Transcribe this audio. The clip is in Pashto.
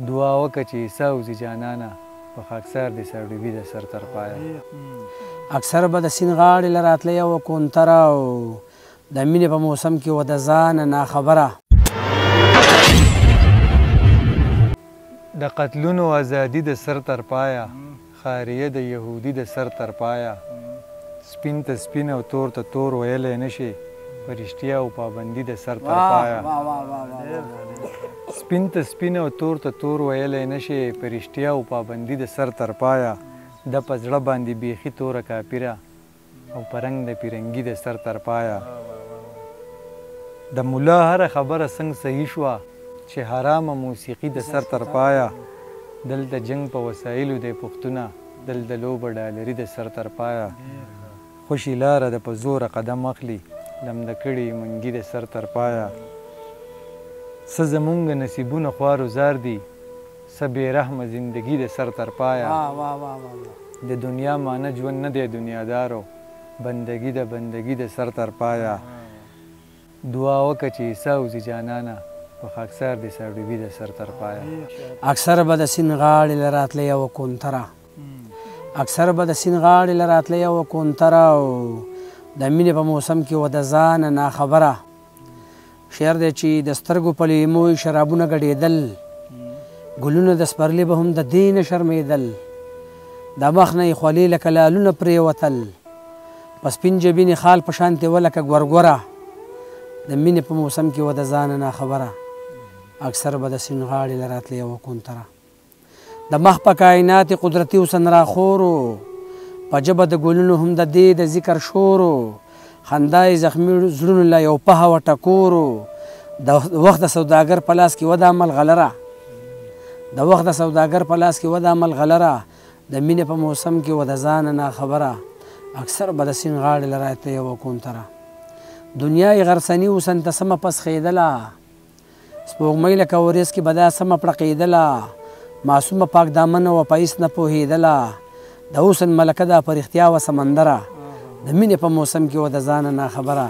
دعا وکړه چې عیسی وځي جانانه په خاکسار دې سرډوبي د سر تر پایه. اکثر به د سیند غاړې له راتلی وه کونتره او د مینې په موسم کې و د ځانه ناخبره. د قتلونو ازادي د سر تر پایه، خاریه د یهودي د سر تر پایه. سپین ته سپین او تور ته تور ویلی نشي، په رښتیا او پابندي د سر تر پایه. سپین ته سپین او تور ته تور ویلی نشي، په رښتیا او پابندي د سر تر پایه. د په زړه باندې بیخي توره کاپیره او په رنګ د پیرنګي د سر تر پایه. د ملا هره خبره څنګه صحیح شوه چې حرامه موسیقي د سر تر پایه. دلته جنگ په وسایلو دی پښتونه، دلته لوبه ډالري د سر تر پایه. خوشي لاره د په زوره قدم اخلي، لمده کړي منګي د سر تر پایه. څه زمونږ نصیبونه خوار و زار دي، څه بې رحمه زندګي د سر تر پایه. د دنیا معنی ژوند نه دی دنیادارو، بندګي د بندګي د سر تر پایه. دعا وکړه چې عیسی وځي جانانه په خاکسار دې سرډوبي د سر تر پایه. اکثر به د سیند غاړې له راتلی وه کونتره، اکثر به د سیند غاړې له راتلی وه کونتره او د مینې په موسم کې و د ځانه ناخبره. شعر دی چې د سترګو په لیمو شرابونه ګډېدل، ګلونه د سپرلي به هم د دې نه شرمېدل. د مخ نه یې خولې لکه لالونه پرېوتل، په سپین جبین خال په شانتې وه لکه ګورګوره. د مینې په موسم کې و د ځانه ناخبره، اکثر به د سیند غاړې له راتلی وه کونتره. د مخ په کائنات قدرتي حسن راخورو، په ژبه د ګلونو هم د دې د ذکر شورو. خندا یې زخمي زړونو له یو پهه وه ټکورو. د وخت د سوداګر په لاس کې وه د عمل غلره، د وخت د سوداګر په لاس کې وه د عمل غلره. د مینې په موسم کې و د ځانه ناخبره، اکثر به د سیند غاړې له راتلی وه کونتره. دنیا یې غرسني اوسن ته سمه پسخېدله، سپوږمۍ لکه وریځ کې به دا سمه پړقېدله. معصومه پاک دامنه وه په هېڅ نه پوهېدله، د حسن ملکه دا په رښتیا وه سمندره. د مینې په موسم کې و د ځانه ناخبره.